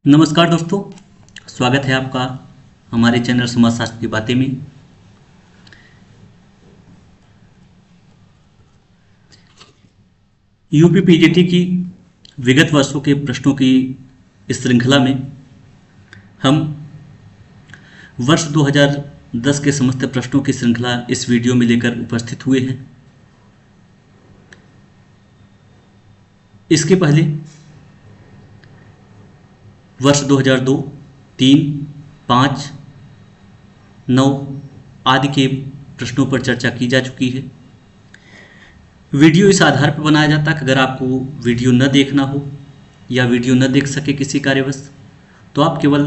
नमस्कार दोस्तों, स्वागत है आपका हमारे चैनल समाजशास्त्र की बातें में। यूपी पीजीटी की विगत वर्षों के प्रश्नों की इस श्रृंखला में हम वर्ष 2010 के समस्त प्रश्नों की श्रृंखला इस वीडियो में लेकर उपस्थित हुए हैं। इसके पहले वर्ष 2002, 3, 5, 9 आदि के प्रश्नों पर चर्चा की जा चुकी है। वीडियो इस आधार पर बनाया जाता है कि अगर आपको वीडियो न देखना हो या वीडियो न देख सके किसी कारणवश, तो आप केवल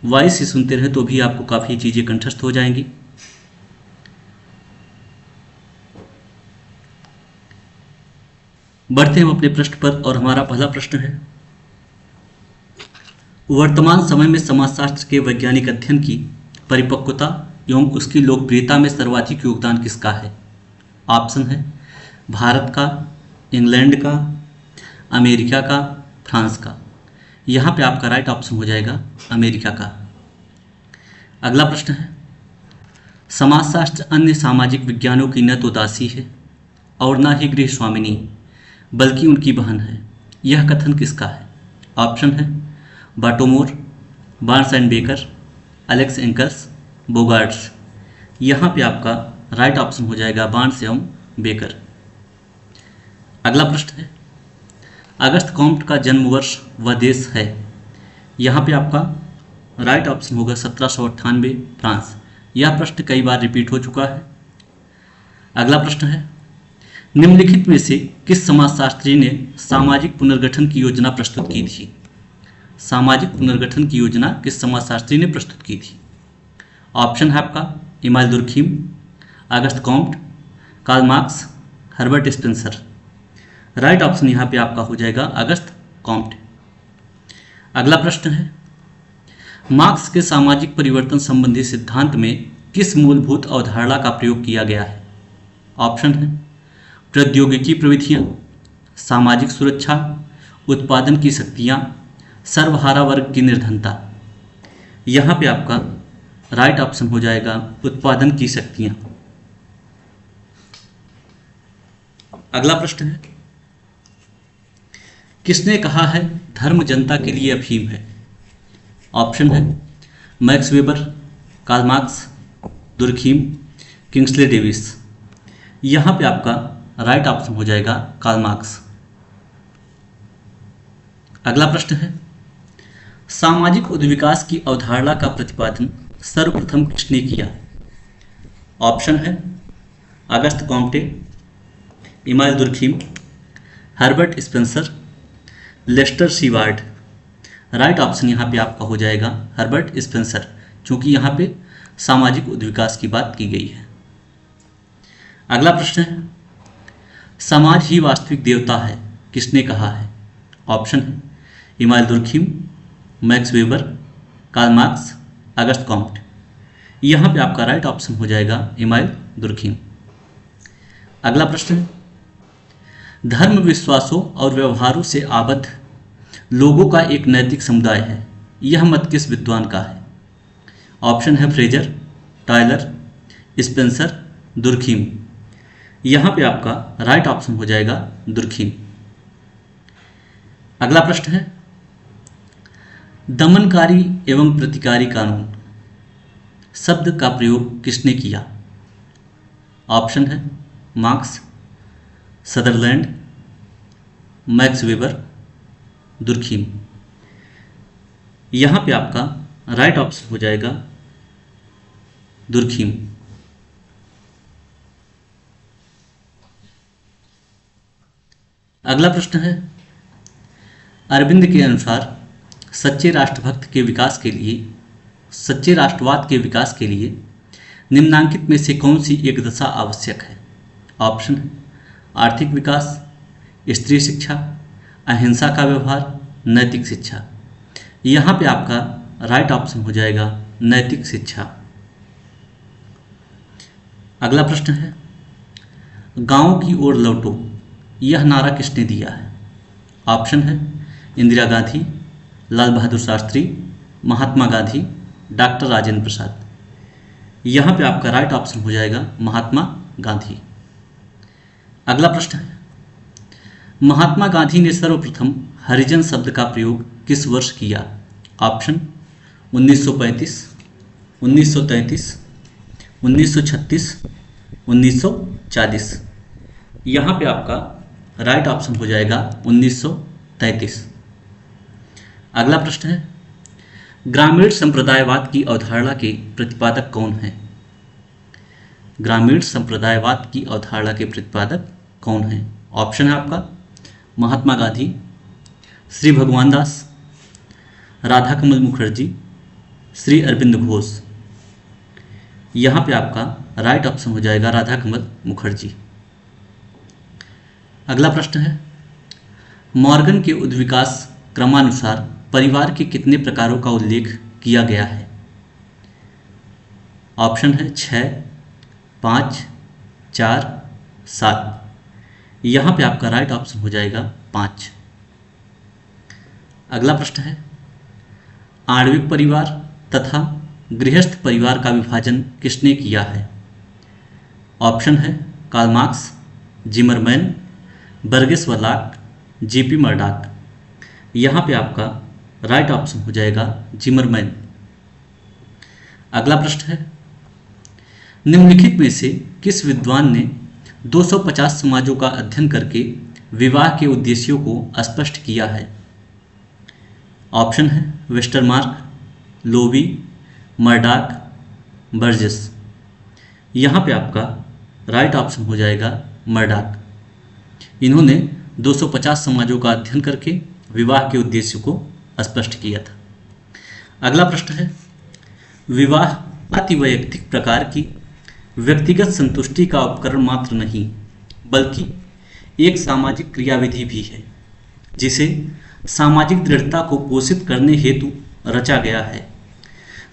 वॉइस ही सुनते रहे तो भी आपको काफ़ी चीज़ें कंठस्थ हो जाएंगी। बढ़ते हैं अपने प्रश्न पर और हमारा पहला प्रश्न है, वर्तमान समय में समाजशास्त्र के वैज्ञानिक अध्ययन की परिपक्वता एवं उसकी लोकप्रियता में सर्वाधिक योगदान किसका है? ऑप्शन है भारत का, इंग्लैंड का, अमेरिका का, फ्रांस का। यहाँ पे आपका राइट ऑप्शन हो जाएगा अमेरिका का। अगला प्रश्न है, समाजशास्त्र अन्य सामाजिक विज्ञानों की न तो दासी है और न ही गृह स्वामिनी बल्कि उनकी बहन है। यह कथन किसका है? ऑप्शन है Bottomore, Barnes and Becker, Alex Inkeles, Bogardus. यहाँ पे आपका राइट ऑप्शन हो जाएगा बार्न्स एवं बेकर। अगला प्रश्न है, अगस्त कॉम्ट का जन्म वर्ष व देश है। यहाँ पे आपका राइट ऑप्शन होगा 1798 फ्रांस। यह प्रश्न कई बार रिपीट हो चुका है। अगला प्रश्न है, निम्नलिखित में से किस समाजशास्त्री ने सामाजिक पुनर्गठन की योजना प्रस्तुत की थी? सामाजिक पुनर्गठन की योजना किस समाजशास्त्री ने प्रस्तुत की थी? ऑप्शन है आपका Emmanuel Durkheim, Auguste Comte, Karl Marx, Herbert Spencer. Right option यहाँ पे आपका हो जाएगा अगस्त कॉम्ट। अगला प्रश्न है, मार्क्स के सामाजिक परिवर्तन संबंधी सिद्धांत में किस मूलभूत अवधारणा का प्रयोग किया गया है? ऑप्शन है प्रौद्योगिकी प्रविधियां, सामाजिक सुरक्षा, उत्पादन की शक्तियां, सर्वहारा वर्ग की निर्धनता। यहाँ पे आपका राइट ऑप्शन हो जाएगा उत्पादन की शक्तियां। अगला प्रश्न है, किसने कहा है धर्म जनता के लिए अफीम है? ऑप्शन है Max Weber, Karl Marx, Durkheim, Kingsley Davis. यहाँ पे आपका राइट ऑप्शन हो जाएगा कार्ल मार्क्स। अगला प्रश्न है, सामाजिक उद्विकास की अवधारणा का प्रतिपादन सर्वप्रथम किसने किया? ऑप्शन है Auguste Comte, Emmanuel Durkheim, Herbert Spencer, Lester Seward. Right option यहाँ पे आपका हो जाएगा हर्बर्ट स्पेंसर, क्योंकि यहाँ पे सामाजिक उद्विकास की बात की गई है। अगला प्रश्न है, समाज ही वास्तविक देवता है किसने कहा है? ऑप्शन है Emmanuel Durkheim, Max Weber, Karl Marx, Auguste Comte. यहाँ पे आपका राइट ऑप्शन हो जाएगा इमानुएल दुर्खीम। अगला प्रश्न है, धर्म, विश्वासों और व्यवहारों से आबद्ध लोगों का एक नैतिक समुदाय है। यह मत किस विद्वान का है? ऑप्शन है फ्रेजर, टायलर, स्पेंसर, दुर्खीम। यहाँ पे आपका राइट ऑप्शन हो जाएगा दुर्खीम। अगला प्रश्न है, दमनकारी एवं प्रतिकारी कानून शब्द का प्रयोग किसने किया? ऑप्शन है marks, Sutherland, max weber, Durkheim. यहाँ पे आपका राइट ऑप्शन हो जाएगा दुर्खीम। अगला प्रश्न है, अरविंद के अनुसार सच्चे राष्ट्रभक्त के विकास के लिए, सच्चे राष्ट्रवाद के विकास के लिए निम्नांकित में से कौन सी एक दशा आवश्यक है? ऑप्शन है आर्थिक विकास, स्त्री शिक्षा, अहिंसा का व्यवहार, नैतिक शिक्षा। यहाँ पे आपका राइट ऑप्शन हो जाएगा नैतिक शिक्षा। अगला प्रश्न है, गांव की ओर लौटो यह नारा किसने दिया है? ऑप्शन है इंदिरा गांधी, लाल बहादुर शास्त्री, महात्मा गांधी, डॉक्टर राजेंद्र प्रसाद। यहाँ पे आपका राइट ऑप्शन हो जाएगा महात्मा गांधी। अगला प्रश्न है, महात्मा गांधी ने सर्वप्रथम हरिजन शब्द का प्रयोग किस वर्ष किया? ऑप्शन 1935, 1933, 1936, 1940। यहाँ पे आपका राइट ऑप्शन हो जाएगा 1933। अगला प्रश्न है, ग्रामीण संप्रदायवाद की अवधारणा के प्रतिपादक कौन हैं? ग्रामीण संप्रदायवाद की अवधारणा के प्रतिपादक कौन हैं? ऑप्शन है आपका महात्मा गांधी, श्री भगवान दास, राधाकमल मुखर्जी, श्री अरविंद घोष। यहाँ पे आपका राइट ऑप्शन हो जाएगा राधाकमल मुखर्जी। अगला प्रश्न है, मॉर्गन के उद्विकास क्रमानुसार परिवार के कितने प्रकारों का उल्लेख किया गया है? ऑप्शन है 6, 5, 4, 7। यहाँ पे आपका राइट ऑप्शन हो जाएगा 5। अगला प्रश्न है, आणविक परिवार तथा गृहस्थ परिवार का विभाजन किसने किया है? ऑप्शन है कार्ल मार्क्स, जिमरमैन, बर्गेस वलाक, जेपी मर्डॉक। यहाँ पे आपका राइट ऑप्शन हो जाएगा जिमरमैन। अगला प्रश्न है, निम्नलिखित में से किस विद्वान ने 250 समाजों का अध्ययन करके विवाह के उद्देश्यों को स्पष्ट किया है? ऑप्शन है वेस्टरमार्क, लोबी, मर्डॉक, बर्जेस। यहाँ पे आपका राइट ऑप्शन हो जाएगा मर्डॉक। इन्होंने 250 समाजों का अध्ययन करके विवाह के उद्देश्य को स्पष्ट किया था। अगला प्रश्न है, विवाह अति वैयक्तिक प्रकार की व्यक्तिगत संतुष्टि का उपकरण मात्र नहीं बल्कि एक सामाजिक क्रियाविधि भी है जिसे सामाजिक दृढ़ता को पोषित करने हेतु रचा गया है।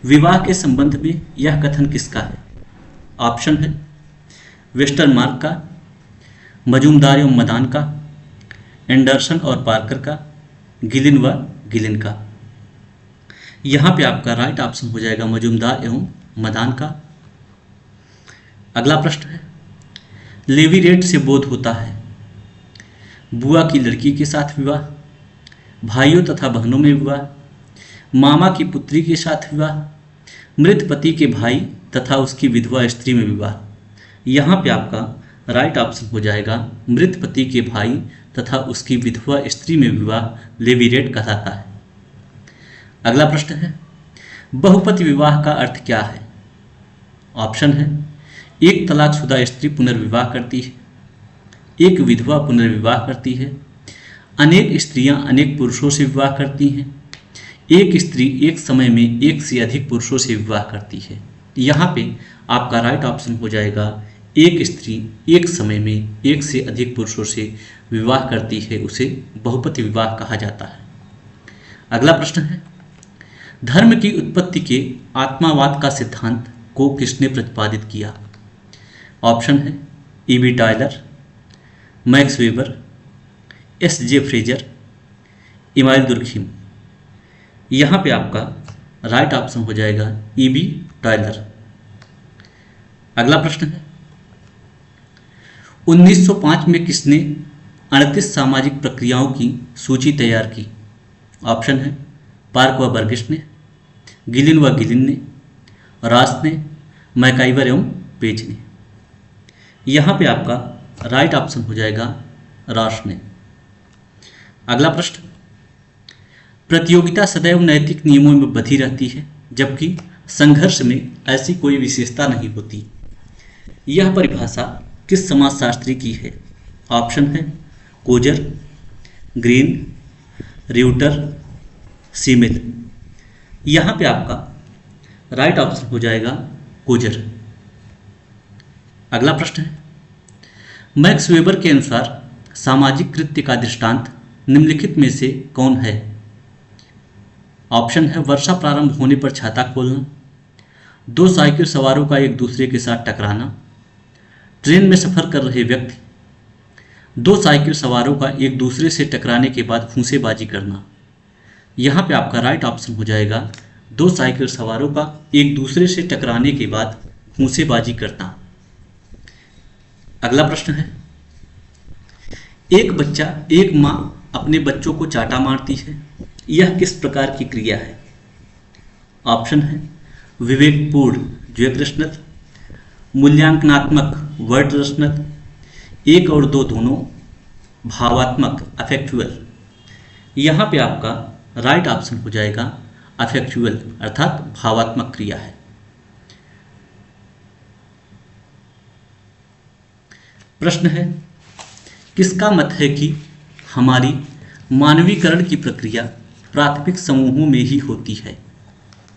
विवाह के संबंध में यह कथन किसका है? ऑप्शन है वेस्टरमार्क का, मजूमदार एवं मदान का, एंडरसन और पार्कर का, गिलिन व गिलिन का। यहाँ पे आपका राइट ऑप्शन हो जाएगा मजूमदार एवं मदान का। अगला प्रश्न है, लेवीरेट से बोध होता है बुआ की लड़की के साथ विवाह, भाइयों तथा बहनों में विवाह, मामा की पुत्री के साथ विवाह, मृत पति के भाई तथा उसकी विधवा स्त्री में विवाह। यहाँ पे आपका राइट ऑप्शन हो जाएगा मृत पति के भाई तथा उसकी विधवा स्त्री में विवाह लेवीरेट कहलाता है। अगला प्रश्न है, बहुपति विवाह का अर्थ क्या है? ऑप्शन है एक तलाकशुदा स्त्री पुनर्विवाह करती है, एक विधवा पुनर्विवाह करती है, अनेक स्त्रियां अनेक पुरुषों से विवाह करती हैं, एक स्त्री एक समय में एक से अधिक पुरुषों से विवाह करती है। यहाँ पे आपका राइट ऑप्शन हो जाएगा एक स्त्री एक समय में एक से अधिक पुरुषों से विवाह करती है, उसे बहुपति विवाह कहा जाता है। अगला प्रश्न है, धर्म की उत्पत्ति के आत्मावाद का सिद्धांत को किसने प्रतिपादित किया? ऑप्शन है EB Tyler, max weber, SJ. Fraser, email Durkheim. यहाँ पे आपका राइट ऑप्शन हो जाएगा ईबी टायलर। अगला प्रश्न है, 1905 में किसने 38 सामाजिक प्रक्रियाओं की सूची तैयार की? ऑप्शन है पार्क व बर्गिस ने, गिलिन व गिलिन ने, रास ने, मैकाइवर एवं पेज ने। यहाँ पे आपका राइट ऑप्शन हो जाएगा रास ने। अगला प्रश्न, प्रतियोगिता सदैव नैतिक नियमों में बंधी रहती है जबकि संघर्ष में ऐसी कोई विशेषता नहीं होती। यह परिभाषा किस समाजशास्त्री की है? ऑप्शन है कोजर, ग्रीन, र्यूटर, सीमित। यहाँ पे आपका राइट ऑप्शन हो जाएगा कोजर। अगला प्रश्न है, मैक्स वेबर के अनुसार सामाजिक कृत्य का दृष्टांत निम्नलिखित में से कौन है? ऑप्शन है वर्षा प्रारंभ होने पर छाता खोलना, दो साइकिल सवारों का एक दूसरे के साथ टकराना, ट्रेन में सफर कर रहे व्यक्ति, दो साइकिल सवारों का एक दूसरे से टकराने के बाद फूंसेबाजी करना, यहाँ पे आपका राइट ऑप्शन हो जाएगा दो साइकिल सवारों का एक दूसरे से टकराने के बाद मुसेबाजी करना। अगला प्रश्न है, एक माँ अपने बच्चों को चाटा मारती है, यह किस प्रकार की क्रिया है? ऑप्शन है विवेकपूर्ण द्व्यकृष्णत, मूल्यांकनात्मक वर्ड रचनत, एक और दो दोनों, भावात्मक अफेक्चुअल। यहाँ पे आपका राइट ऑप्शन हो जाएगा अफेक्चुअल अर्थात भावात्मक क्रिया है। प्रश्न है, किसका मत है कि हमारी मानवीकरण की प्रक्रिया प्राथमिक समूहों में ही होती है?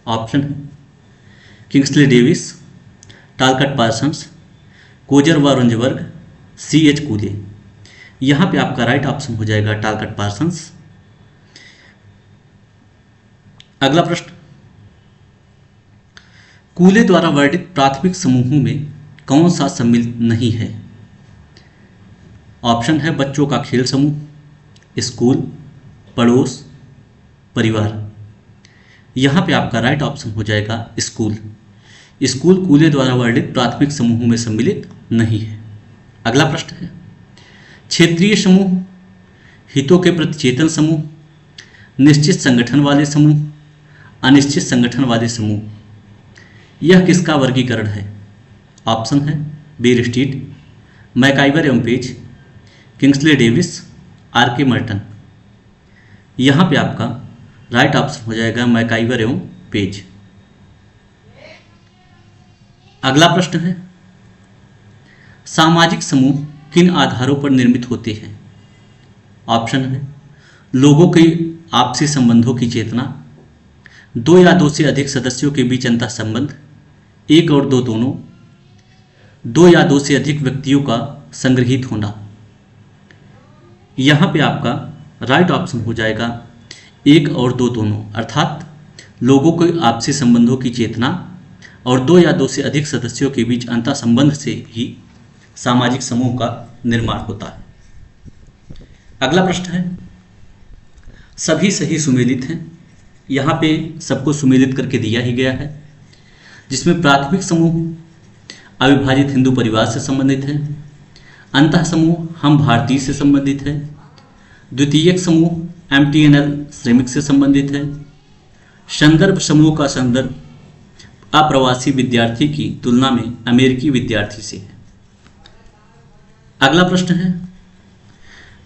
ऑप्शन है किंग्सले डेविस, टालकट पार्सन्स, कोजर व रुंजबर्ग, C.H. कूले। यहाँ पे आपका राइट ऑप्शन हो जाएगा टालकट पार्सन्स। अगला प्रश्न, कूले द्वारा वर्णित प्राथमिक समूहों में कौन सा सम्मिलित नहीं है? ऑप्शन है बच्चों का खेल समूह, स्कूल, पड़ोस, परिवार। यहाँ पे आपका राइट ऑप्शन हो जाएगा स्कूल। स्कूल कूले द्वारा वर्णित प्राथमिक समूहों में सम्मिलित नहीं है। अगला प्रश्न है, क्षेत्रीय समूह, हितों के प्रति चेतन समूह, निश्चित संगठन वाले समूह, अनिश्चित संगठन वाले समूह, यह किसका वर्गीकरण है? ऑप्शन है बेयरस्टीट, मैकाइवर एवं page, Kingsley Davis, R.K. Merton. यहाँ पे आपका राइट ऑप्शन हो जाएगा मैकाइवर एवं पेज। अगला प्रश्न है, सामाजिक समूह किन आधारों पर निर्मित होते हैं? ऑप्शन है लोगों के आपसी संबंधों की चेतना, दो या दो से अधिक सदस्यों के बीच अंतः संबंध, एक और दो दोनों, दो या दो से अधिक व्यक्तियों का संग्रहित होना। यहाँ पे आपका राइट ऑप्शन हो जाएगा एक और दो दोनों अर्थात लोगों के आपसी संबंधों की चेतना और दो या दो से अधिक सदस्यों के बीच अंतः संबंध से ही सामाजिक समूह का निर्माण होता है। अगला प्रश्न है, सभी सही सुमेलित हैं। यहाँ पे सबको सुमेलित करके दिया ही गया है, जिसमें प्राथमिक समूह अविभाजित हिंदू परिवार से संबंधित है, अंतः समूह हम भारतीय से संबंधित है, द्वितीयक समूह MTNL श्रमिक से संबंधित है, संदर्भ समूह का संदर्भ अप्रवासी विद्यार्थी की तुलना में अमेरिकी विद्यार्थी से है। अगला प्रश्न है,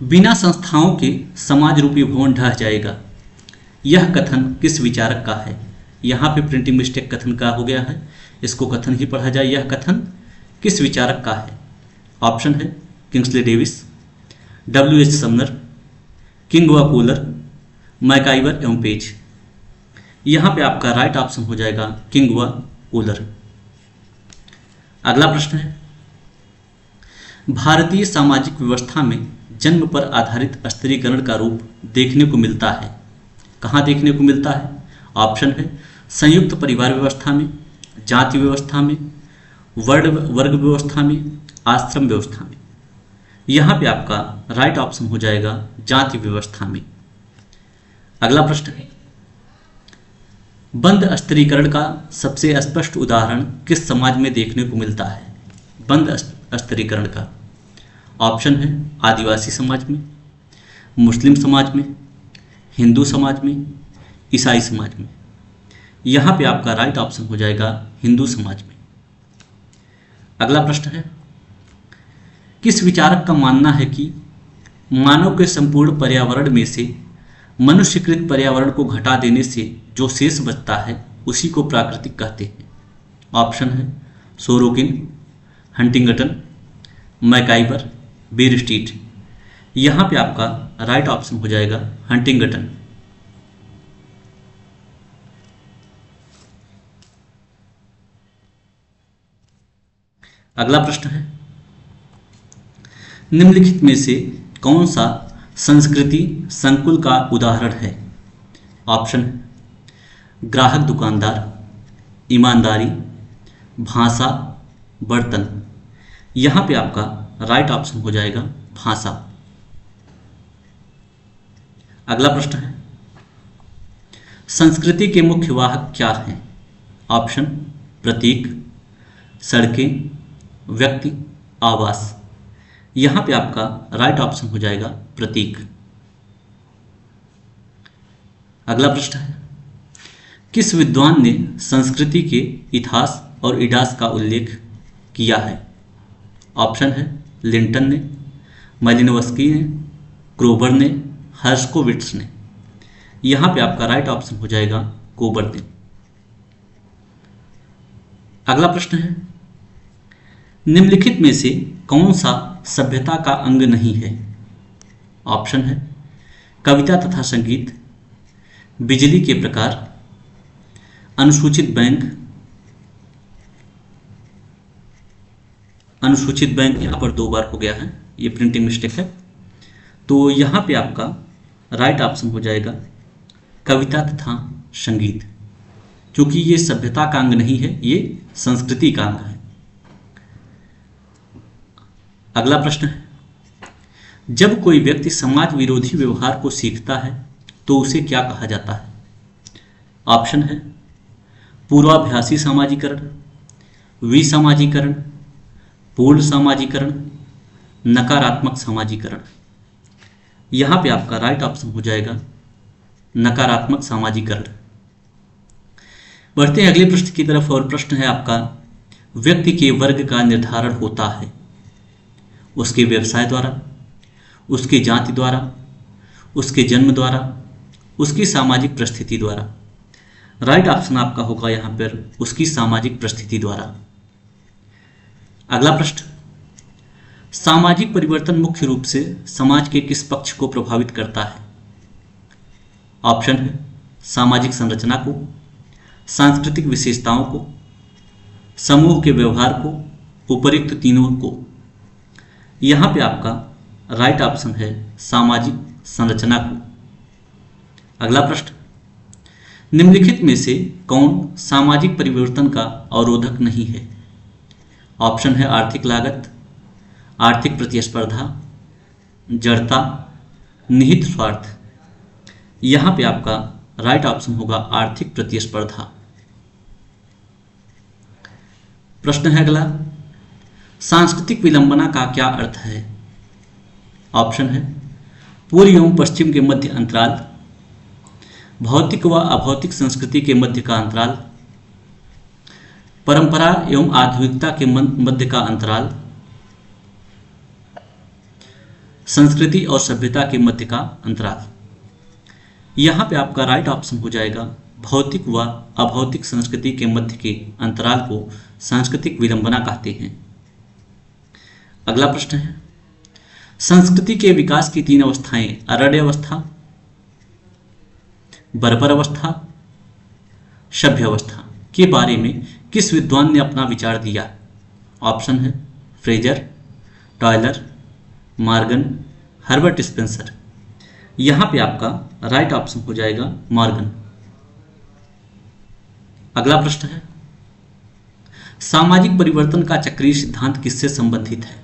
बिना संस्थाओं के समाज रूपी भवन ढह जाएगा, यह कथन किस विचारक का है? यहाँ पे प्रिंटिंग मिस्टेक कथन का हो गया है, इसको कथन ही पढ़ा जाए। यह कथन किस विचारक का है? ऑप्शन है Kingsley Davis, W.H. Sumner, king व कूलर, मैकाइवर एवं पेज। यहाँ पे आपका राइट ऑप्शन हो जाएगा किंग व कूलर। अगला प्रश्न है, भारतीय सामाजिक व्यवस्था में जन्म पर आधारित स्त्रीकरण का रूप देखने को मिलता है, कहाँ देखने को मिलता है? ऑप्शन है संयुक्त परिवार व्यवस्था में, जाति व्यवस्था में, वर्ग व्यवस्था में, आश्रम व्यवस्था में। यहाँ पे आपका राइट ऑप्शन हो जाएगा जाति व्यवस्था में। अगला प्रश्न है, बंद स्त्रीकरण का सबसे स्पष्ट उदाहरण किस समाज में देखने को मिलता है? बंद स्त्रीकरण का ऑप्शन है आदिवासी समाज में, मुस्लिम समाज में, हिंदू समाज में, ईसाई समाज में। यहाँ पे आपका राइट ऑप्शन हो जाएगा हिंदू समाज में। अगला प्रश्न है, किस विचारक का मानना है कि मानव के संपूर्ण पर्यावरण में से मनुष्यकृत पर्यावरण को घटा देने से जो शेष बचता है उसी को प्राकृतिक कहते हैं? ऑप्शन है सोरोकिन, हंटिंगटन, मैकाइवर, बेयरस्टीट। यहाँ पे आपका राइट ऑप्शन हो जाएगा हंटिंगटन। अगला प्रश्न है, निम्नलिखित में से कौन सा संस्कृति संकुल का उदाहरण है? ऑप्शन है ग्राहक दुकानदार, ईमानदारी, भाषा, बर्तन। यहाँ पे आपका राइट ऑप्शन हो जाएगा भाषा। अगला प्रश्न है, संस्कृति के मुख्य वाहक क्या हैं? ऑप्शन: प्रतीक, सड़कें, व्यक्ति, आवास। यहां पे आपका राइट ऑप्शन हो जाएगा प्रतीक। अगला प्रश्न है, किस विद्वान ने संस्कृति के इतिहास और इडास का उल्लेख किया है? ऑप्शन है: लिंटन ने, मालिनोव्स्की ने, क्रोबर ने, हर्शकोविट्स ने। यहां पे आपका राइट ऑप्शन हो जाएगा क्रोबर ने। अगला प्रश्न है, निम्नलिखित में से कौन सा सभ्यता का अंग नहीं है? ऑप्शन है: कविता तथा संगीत, बिजली के प्रकार, अनुसूचित बैंक। अनुसूचित बैंक यहाँ पर 2 बार हो गया है, ये प्रिंटिंग मिस्टेक है। तो यहाँ पे आपका राइट ऑप्शन हो जाएगा कविता तथा संगीत, क्योंकि ये सभ्यता का अंग नहीं है, ये संस्कृति का अंग है। अगला प्रश्न है, जब कोई व्यक्ति समाज विरोधी व्यवहार को सीखता है तो उसे क्या कहा जाता है? ऑप्शन है: पूर्वाभ्यासी सामाजीकरण, विसामाजीकरण, पूर्ण सामाजीकरण, नकारात्मक सामाजीकरण। यहां पे आपका राइट ऑप्शन हो जाएगा नकारात्मक सामाजीकरण। बढ़ते हैं अगले प्रश्न की तरफ, और प्रश्न है आपका, व्यक्ति के वर्ग का निर्धारण होता है उसके व्यवसाय द्वारा, उसकी जाति द्वारा, उसके जन्म द्वारा, उसकी सामाजिक परिस्थिति द्वारा। राइट ऑप्शन आपका होगा यहां पर उसकी सामाजिक परिस्थिति द्वारा। अगला प्रश्न, सामाजिक परिवर्तन मुख्य रूप से समाज के किस पक्ष को प्रभावित करता है? ऑप्शन है: सामाजिक संरचना को, सांस्कृतिक विशेषताओं को, समूह के व्यवहार को, उपरोक्त तीनों को। यहां पे आपका राइट ऑप्शन है सामाजिक संरचना को। अगला प्रश्न, निम्नलिखित में से कौन सामाजिक परिवर्तन का अवरोधक नहीं है? ऑप्शन है: आर्थिक लागत, आर्थिक प्रतिस्पर्धा, जड़ता, निहित स्वार्थ। यहां पे आपका राइट ऑप्शन होगा आर्थिक प्रतिस्पर्धा। प्रश्न है अगला, सांस्कृतिक विलंबना का क्या अर्थ है? ऑप्शन है: पूर्व एवं पश्चिम के मध्य अंतराल, भौतिक व अभौतिक संस्कृति के मध्य का अंतराल, परंपरा एवं आधुनिकता के मध्य का अंतराल, संस्कृति और सभ्यता के मध्य का अंतराल। यहां पे आपका राइट ऑप्शन हो जाएगा भौतिक व अभौतिक संस्कृति के मध्य के अंतराल को सांस्कृतिक विलंबना कहते हैं। अगला प्रश्न है, संस्कृति के विकास की 3 अवस्थाएं अरण्य अवस्था, बर्बर अवस्था, सभ्य अवस्था के बारे में किस विद्वान ने अपना विचार दिया? ऑप्शन है: फ्रेजर, टॉयलर, मॉर्गन, हर्बर्ट स्पेंसर। यहां पे आपका राइट ऑप्शन हो जाएगा मॉर्गन। अगला प्रश्न है, सामाजिक परिवर्तन का चक्रीय सिद्धांत किससे संबंधित है?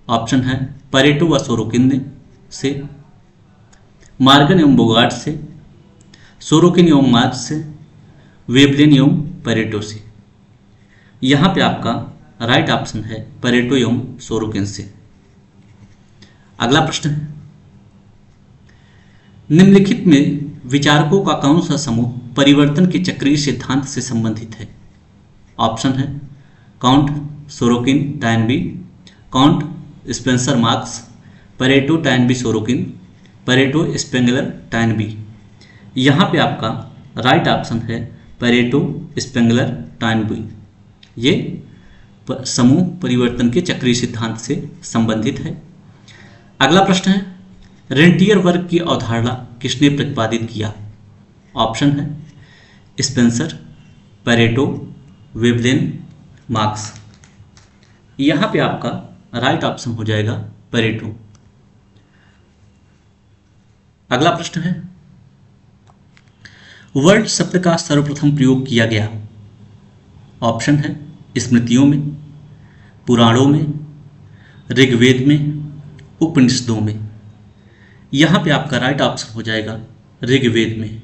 ऑप्शन है: परेटो व सोरोकिन से, मॉर्गन एवं बोगार्ट से, सोरोकिन एवं मार्क्स से, वेबलेन एवं परेटो से। यहां पे आपका राइट ऑप्शन है परेटो एवं सोरोकिन से। अगला प्रश्न है, निम्नलिखित में विचारकों का कौन सा समूह परिवर्तन के चक्रीय सिद्धांत से संबंधित है? ऑप्शन है: count, Sorokin, Toynbee, count Spencer marks, Pareto, Toynbee, Sorokin, Pareto, Spengler, Toynbee. यहां पे आपका राइट ऑप्शन है परेटो, स्पेंगलर, टॉयनबी। ये समूह परिवर्तन के चक्रीय सिद्धांत से संबंधित है। अगला प्रश्न है, रेंटियर वर्ग की अवधारणा किसने प्रतिपादित किया? ऑप्शन है: स्पेंसर, परेटो, वेबलेन, मार्क्स। यहां पे आपका राइट ऑप्शन हो जाएगा परेटो। अगला प्रश्न है, वर्ल्ड शब्द का सर्वप्रथम प्रयोग किया गया? ऑप्शन है: स्मृतियों में, पुराणों में, ऋग्वेद में, उपनिषदों में। यहां पे आपका राइट ऑप्शन हो जाएगा ऋग्वेद में।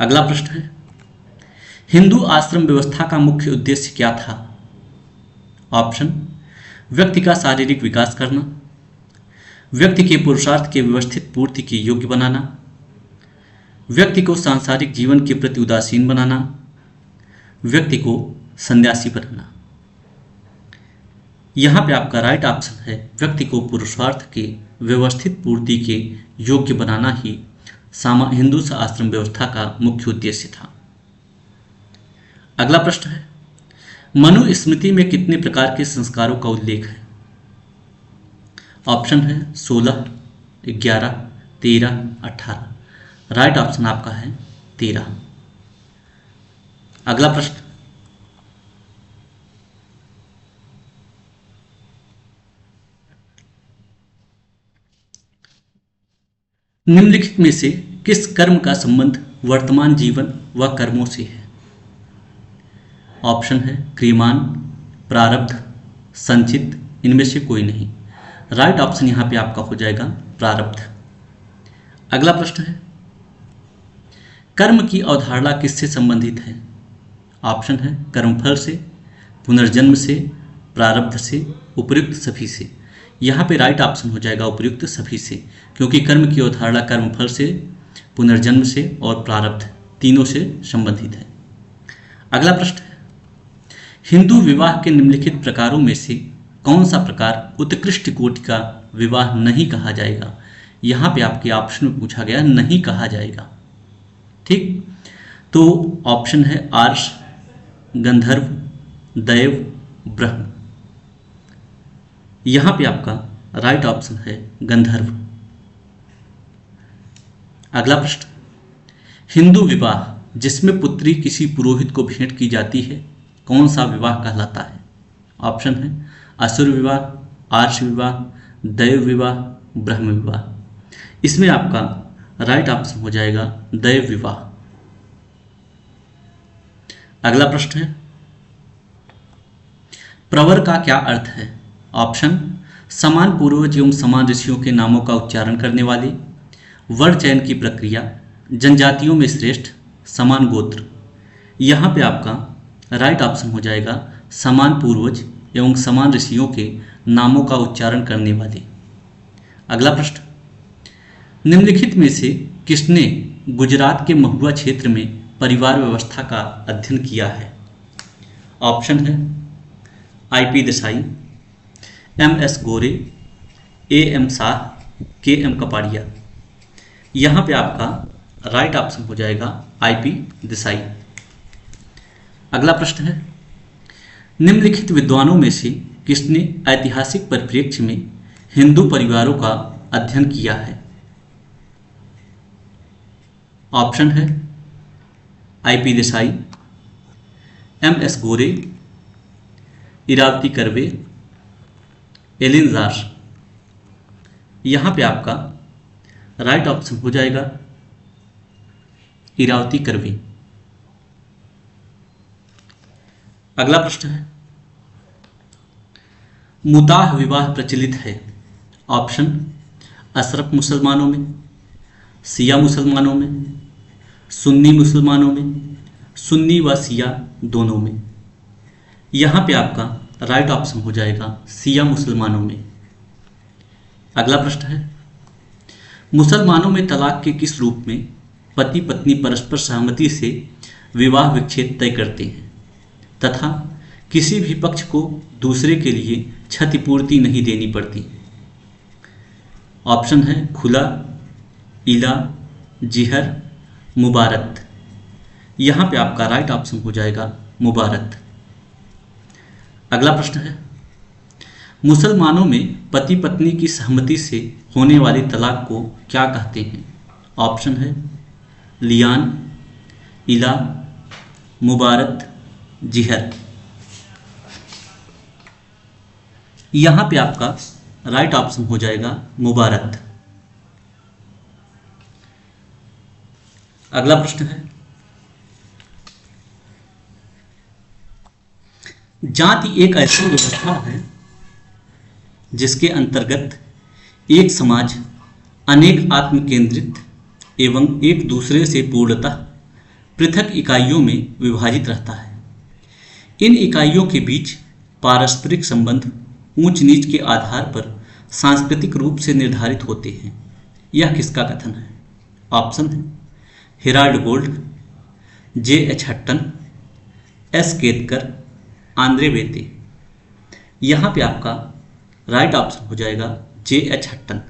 अगला प्रश्न है, हिंदू आश्रम व्यवस्था का मुख्य उद्देश्य क्या था? ऑप्शन, व्यक्ति का शारीरिक विकास करना, व्यक्ति के पुरुषार्थ के व्यवस्थित पूर्ति के योग्य बनाना, व्यक्ति को सांसारिक जीवन के प्रति उदासीन बनाना, व्यक्ति को सन्यासी बनाना। यहाँ पे आपका राइट ऑप्शन है व्यक्ति को पुरुषार्थ के व्यवस्थित पूर्ति के योग्य बनाना ही हिंदू आश्रम व्यवस्था का मुख्य उद्देश्य था। अगला प्रश्न है, मनुस्मृति में कितने प्रकार के संस्कारों का उल्लेख है? ऑप्शन है 16, 11, 13, 18। राइट ऑप्शन आपका है 13। अगला प्रश्न, निम्नलिखित में से किस कर्म का संबंध वर्तमान जीवन व कर्मों से है? ऑप्शन है क्रियमान, प्रारब्ध, संचित, इनमें से कोई नहीं। राइट ऑप्शन यहाँ पे आपका हो जाएगा प्रारब्ध। अगला प्रश्न है, कर्म की अवधारणा किससे संबंधित है? ऑप्शन है कर्मफल से, पुनर्जन्म से, प्रारब्ध से, उपर्युक्त सभी से। यहाँ पे राइट ऑप्शन हो जाएगा उपर्युक्त सभी से, क्योंकि कर्म की अवधारणा कर्मफल से, पुनर्जन्म से और प्रारब्ध तीनों से संबंधित है। अगला प्रश्न है, हिंदू विवाह के निम्नलिखित प्रकारों में से कौन सा प्रकार उत्कृष्ट कोटि का विवाह नहीं कहा जाएगा? यहाँ पे आपके ऑप्शन में पूछा गया नहीं कहा जाएगा। ठीक, तो ऑप्शन है आर्ष, गंधर्व, दैव, ब्रह्म। यहाँ पे आपका राइट ऑप्शन है गंधर्व। अगला प्रश्न, हिंदू विवाह जिसमें पुत्री किसी पुरोहित को भेंट की जाती है कौन सा विवाह कहलाता है? ऑप्शन है असुर विवाह, आर्ष विवाह, दैव विवाह, ब्रह्म विवाह। इसमें आपका राइट ऑप्शन हो जाएगा दैव विवाह। अगला प्रश्न है, प्रवर का क्या अर्थ है? ऑप्शन, समान पूर्वज एवं समान ऋषियों के नामों का उच्चारण करने वाले, वर्ण चयन की प्रक्रिया, जनजातियों में श्रेष्ठ, समान गोत्र। यहाँ पे आपका राइट ऑप्शन हो जाएगा समान पूर्वज एवं समान ऋषियों के नामों का उच्चारण करने वाले। अगला प्रश्न, निम्नलिखित में से किसने गुजरात के महुआ क्षेत्र में परिवार व्यवस्था का अध्ययन किया है? ऑप्शन है IP Desai, MS Gore, AM Shah, KM Kapadia. यहाँ पे आपका राइट ऑप्शन हो जाएगा IP देसाई। अगला प्रश्न है, निम्नलिखित विद्वानों में से किसने ऐतिहासिक परिप्रेक्ष्य में हिंदू परिवारों का अध्ययन किया है? ऑप्शन है IP देसाई, MS गोरे, इरावती कर्वे, एलिन जार। यहाँ पे आपका राइट ऑप्शन हो जाएगा इरावती कर्वे। अगला प्रश्न है, मुताह विवाह प्रचलित है? ऑप्शन, अशरफ मुसलमानों में, शिया मुसलमानों में, सुन्नी मुसलमानों में, सुन्नी व शिया दोनों में। यहाँ पे आपका राइट ऑप्शन हो जाएगा शिया मुसलमानों में। अगला प्रश्न है, मुसलमानों में तलाक के किस रूप में पति पत्नी परस्पर सहमति से विवाह विच्छेद तय करते हैं तथा किसी भी पक्ष को दूसरे के लिए क्षतिपूर्ति नहीं देनी पड़ती? ऑप्शन है खुला, इला, जिहर, मुबारत। यहाँ पे आपका राइट ऑप्शन हो जाएगा मुबारत। अगला प्रश्न है, मुसलमानों में पति पत्नी की सहमति से होने वाली तलाक को क्या कहते हैं? ऑप्शन है लियान, इला, मुबारत, जिहर। यहाँ पे आपका राइट ऑप्शन हो जाएगा मुबारत। अगला प्रश्न है, जाति एक ऐसी व्यवस्था है जिसके अंतर्गत एक समाज अनेक आत्म केंद्रित एवं एक दूसरे से पूर्णतः पृथक इकाइयों में विभाजित रहता है। इन इकाइयों के बीच पारस्परिक संबंध ऊंच नीच के आधार पर सांस्कृतिक रूप से निर्धारित होते हैं। यह किसका कथन है? ऑप्शन है हेराल्ड गोल्ड, जे H Hutton, S Ketkar, Andre बेते। यहाँ पे आपका राइट ऑप्शन हो जाएगा जे एच हट्टन।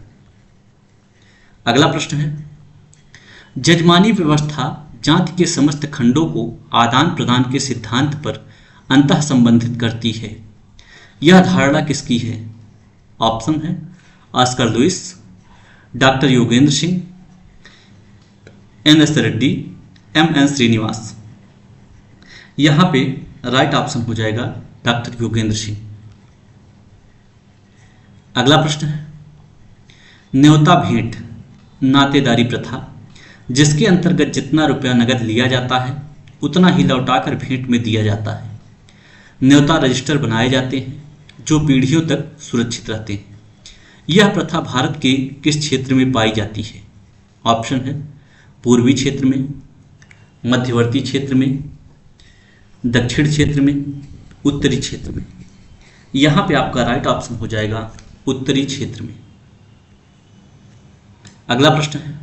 अगला प्रश्न है, जजमानी व्यवस्था जाति के समस्त खंडों को आदान प्रदान के सिद्धांत पर अंतः संबंधित करती है। यह धारणा किसकी है? ऑप्शन है Oscar Lewis, doctor Yogendra Singh, N S Reddy, M N Srinivas. यहाँ पे राइट ऑप्शन हो जाएगा डॉक्टर योगेंद्र सिंह। अगला प्रश्न है, न्योता भेंट नातेदारी प्रथा जिसके अंतर्गत जितना रुपया नगद लिया जाता है उतना ही लौटाकर भेंट में दिया जाता है। न्योता रजिस्टर बनाए जाते हैं जो पीढ़ियों तक सुरक्षित रहते हैं। यह प्रथा भारत के किस क्षेत्र में पाई जाती है? ऑप्शन है पूर्वी क्षेत्र में, मध्यवर्ती क्षेत्र में, दक्षिण क्षेत्र में, उत्तरी क्षेत्र में। यहाँ पे आपका राइट ऑप्शन हो जाएगा उत्तरी क्षेत्र में। अगला प्रश्न है,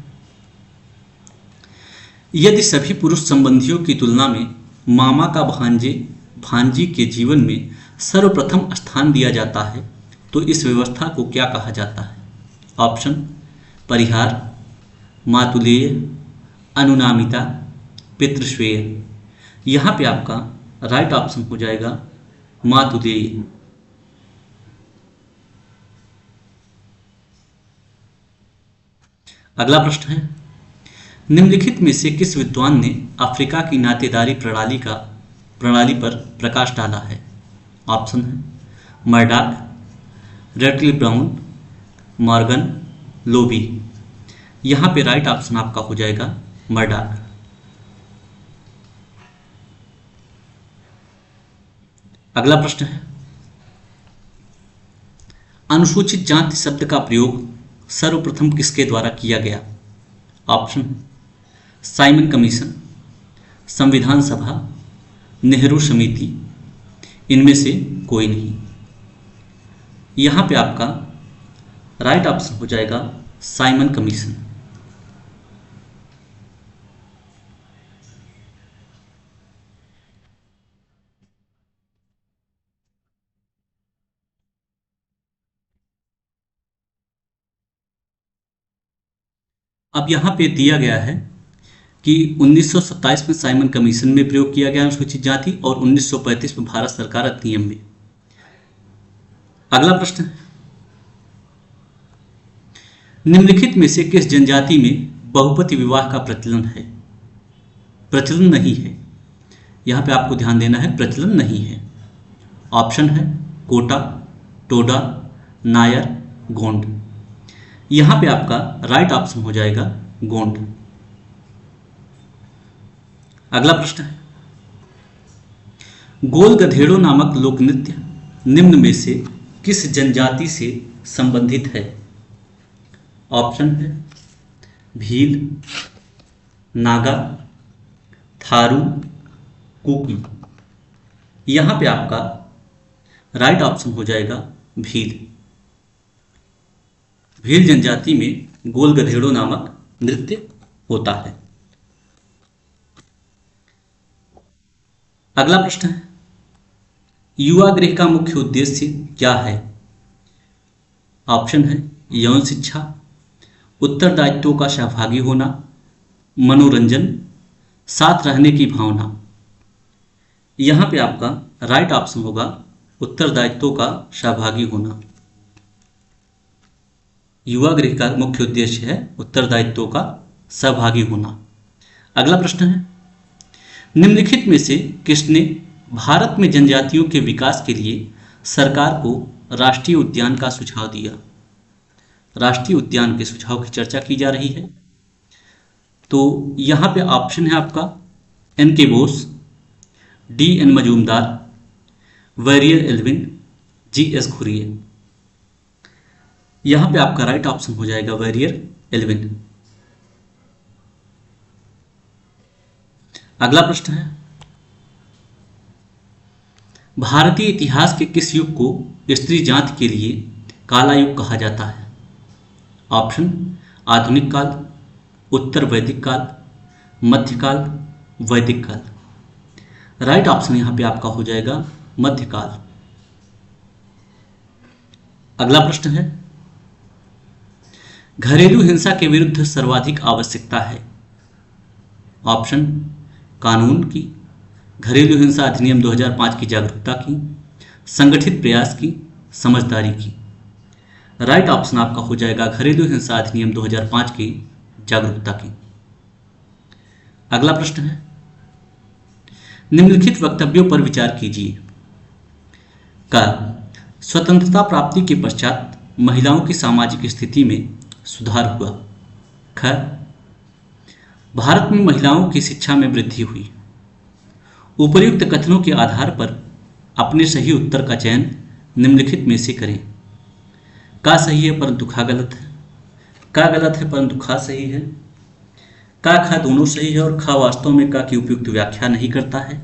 यदि सभी पुरुष संबंधियों की तुलना में मामा का भांजे भांजी के जीवन में सर्वप्रथम स्थान दिया जाता है तो इस व्यवस्था को क्या कहा जाता है? ऑप्शन परिहार, मातुलेय, अनुनामिता, पितृश्वेय। यहाँ पे आपका राइट ऑप्शन हो जाएगा मातुलेय। अगला प्रश्न है, निम्नलिखित में से किस विद्वान ने अफ्रीका की नातेदारी प्रणाली पर प्रकाश डाला है? ऑप्शन है मर्डॉक, रेटली ब्राउन, मॉर्गन, लोबी। यहाँ पे राइट ऑप्शन आपका हो जाएगा मर्डॉक। अगला प्रश्न है, अनुसूचित जाति शब्द का प्रयोग सर्वप्रथम किसके द्वारा किया गया? ऑप्शन साइमन कमीशन, संविधान सभा, नेहरू समिति, इनमें से कोई नहीं। यहाँ पे आपका राइट ऑप्शन हो जाएगा साइमन कमीशन। अब यहाँ पे दिया गया है कि 1927 में साइमन कमीशन में प्रयोग किया गया अनुसूचित जाति और 1935 में भारत सरकार अधिनियम में। अगला प्रश्न है, निम्नलिखित में से किस जनजाति में बहुपति विवाह का प्रचलन है? प्रचलन नहीं है। यहाँ पे आपको ध्यान देना है, प्रचलन नहीं है। ऑप्शन है कोटा, टोडा, नायर, गोंड। यहाँ पे आपका राइट ऑप्शन हो जाएगा गोंड। अगला प्रश्न है, गोल गधेड़ो नामक लोक नृत्य निम्न में से किस जनजाति से संबंधित है? ऑप्शन है भील, नागा, थारू, कुकी। यहां पे आपका राइट ऑप्शन हो जाएगा भील। भील जनजाति में गोल गधेड़ो नामक नृत्य होता है। अगला प्रश्न है, युवा गृह का मुख्य उद्देश्य क्या है? ऑप्शन है यौन शिक्षा, उत्तरदायित्वों का सहभागी होना, मनोरंजन, साथ रहने की भावना। यहाँ पे आपका राइट ऑप्शन होगा उत्तरदायित्वों का सहभागी होना। युवा गृह का मुख्य उद्देश्य है उत्तरदायित्वों का सहभागी होना। अगला प्रश्न है, निम्नलिखित में से किसने भारत में जनजातियों के विकास के लिए सरकार को राष्ट्रीय उद्यान का सुझाव दिया? राष्ट्रीय उद्यान के सुझाव की चर्चा की जा रही है। तो यहाँ पे ऑप्शन है आपका N K Bose, D N Majumdar, Verrier Elwin, G S Ghurye. यहाँ पे आपका राइट ऑप्शन हो जाएगा वेरियर एल्विन। अगला प्रश्न है, भारतीय इतिहास के किस युग को स्त्री जाति के लिए काला युग कहा जाता है? ऑप्शन, आधुनिक काल, उत्तर वैदिक काल, मध्यकाल, वैदिक काल। राइट ऑप्शन यहां पे आपका हो जाएगा मध्यकाल। अगला प्रश्न है, घरेलू हिंसा के विरुद्ध सर्वाधिक आवश्यकता है? ऑप्शन, कानून की, घरेलू हिंसा अधिनियम 2005 की जागरूकता की, संगठित प्रयास की, समझदारी की। राइट ऑप्शन आपका हो जाएगा घरेलू हिंसा अधिनियम 2005 की जागरूकता की। अगला प्रश्न है, निम्नलिखित वक्तव्यों पर विचार कीजिए। का स्वतंत्रता प्राप्ति के पश्चात महिलाओं की सामाजिक स्थिति में सुधार हुआ। ख, भारत में महिलाओं की शिक्षा में वृद्धि हुई। उपर्युक्त कथनों के आधार पर अपने सही उत्तर का चयन निम्नलिखित में से करें। का सही है परंतु खा गलत है, का गलत है परंतु खा सही है, का खा दोनों सही है और खा वास्तव में का की उपयुक्त व्याख्या नहीं करता है,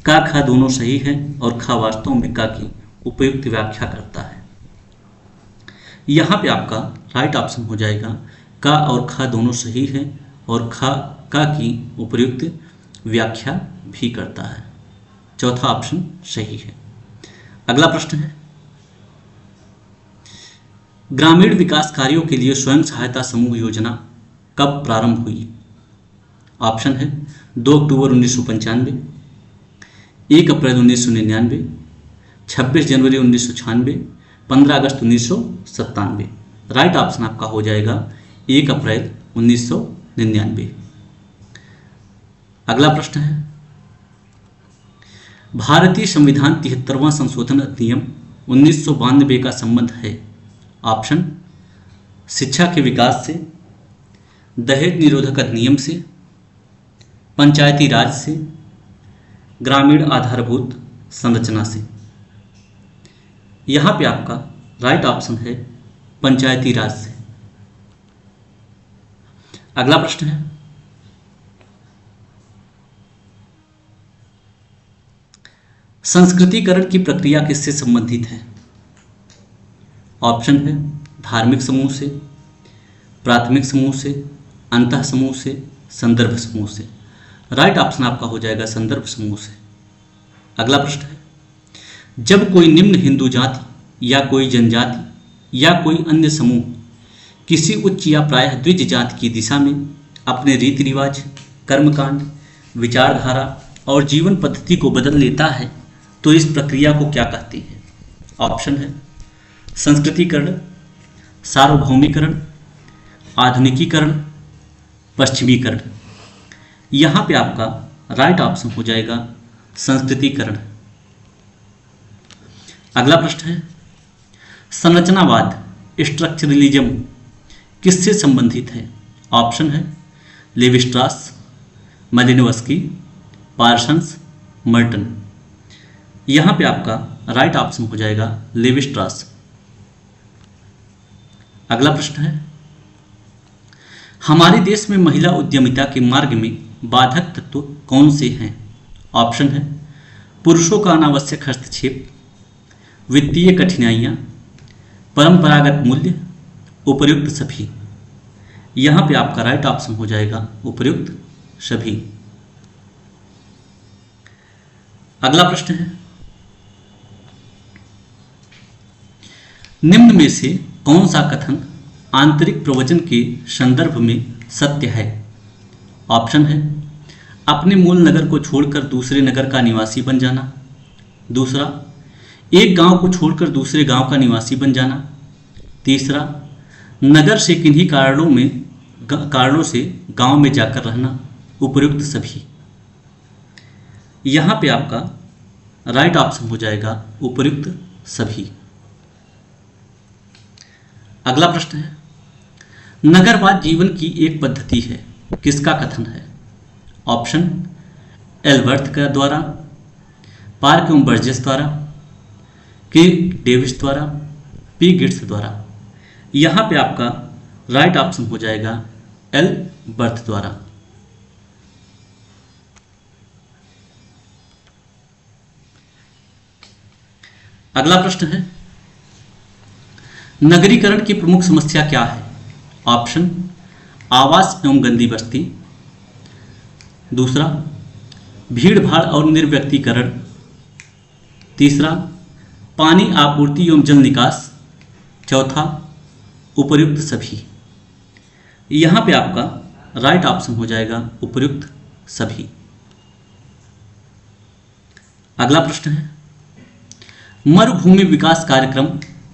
का खा दोनों सही है और खा वास्तव में का की उपयुक्त व्याख्या करता है। यहाँ पे आपका राइट ऑप्शन हो जाएगा का और खा दोनों सही है और खा का की उपयुक्त व्याख्या भी करता है। चौथा ऑप्शन सही है। अगला प्रश्न है, ग्रामीण विकास कार्यों के लिए स्वयं सहायता समूह योजना कब प्रारंभ हुई? ऑप्शन है 2 अक्टूबर 1995, 1 अप्रैल 1999, 26 जनवरी 1996, 15 अगस्त 1997। राइट ऑप्शन आपका हो जाएगा 1 अप्रैल 1999। अगला प्रश्न है, भारतीय संविधान 73वां संशोधन अधिनियम 1992 का संबंध है? ऑप्शन, शिक्षा के विकास से, दहेज निरोधक अधिनियम से, पंचायती राज से, ग्रामीण आधारभूत संरचना से। यहां पे आपका राइट ऑप्शन है पंचायती राज से। अगला प्रश्न है, संस्कृतिकरण की प्रक्रिया किससे संबंधित है? ऑप्शन है धार्मिक समूह से, प्राथमिक समूह से, अंतः समूह से, संदर्भ समूह से। राइट ऑप्शन आपका हो जाएगा संदर्भ समूह से। अगला प्रश्न है, जब कोई निम्न हिंदू जाति या कोई जनजाति या कोई अन्य समूह किसी उच्च या प्रायः द्विज जाति की दिशा में अपने रीति रिवाज, कर्मकांड, विचारधारा और जीवन पद्धति को बदल लेता है तो इस प्रक्रिया को क्या कहते हैं? ऑप्शन है संस्कृतिकरण, सार्वभौमिकरण, आधुनिकीकरण, पश्चिमीकरण। यहाँ पे आपका राइट ऑप्शन हो जाएगा संस्कृतिकरण। अगला प्रश्न है, संरचनावाद स्ट्रक्चरलिज्म किससे संबंधित है? ऑप्शन है लेविस्ट्रास, मालिनोव्स्की, पार्सन्स, मर्टन। यहाँ पे आपका राइट ऑप्शन हो जाएगा लेविस्ट्रास। अगला प्रश्न है, हमारे देश में महिला उद्यमिता के मार्ग में बाधक तत्व कौन से हैं? ऑप्शन है पुरुषों का अनावश्यक हस्तक्षेप, वित्तीय कठिनाइयाँ, परंपरागत मूल्य, उपर्युक्त सभी। यहाँ पे आपका राइट ऑप्शन हो जाएगा उपर्युक्त सभी। अगला प्रश्न है, निम्न में से कौन सा कथन आंतरिक प्रवचन के संदर्भ में सत्य है? ऑप्शन है अपने मूल नगर को छोड़कर दूसरे नगर का निवासी बन जाना। दूसरा, एक गांव को छोड़कर दूसरे गांव का निवासी बन जाना। तीसरा, नगर से किन्हीं कारणों से गांव में जाकर रहना। उपर्युक्त सभी। यहाँ पे आपका राइट ऑप्शन हो जाएगा उपर्युक्त सभी। अगला प्रश्न है, नगरवाद जीवन की एक पद्धति है, किसका कथन है? ऑप्शन एल्बर्थ का द्वारा, पार्क एवं बर्जेस द्वारा, के डेविस द्वारा, पी गिट्स द्वारा। यहाँ पे आपका राइट ऑप्शन हो जाएगा एल्बर्थ द्वारा। अगला प्रश्न है, नगरीकरण की प्रमुख समस्या क्या है? ऑप्शन, आवास एवं गंदी बस्ती। दूसरा, भीड़ भाड़ और निर्व्यक्तीकरण। तीसरा, पानी आपूर्ति एवं जल निकास। चौथा, उपर्युक्त सभी। यहां पे आपका राइट ऑप्शन हो जाएगा उपर्युक्त सभी। अगला प्रश्न है, मरुभूमि विकास कार्यक्रम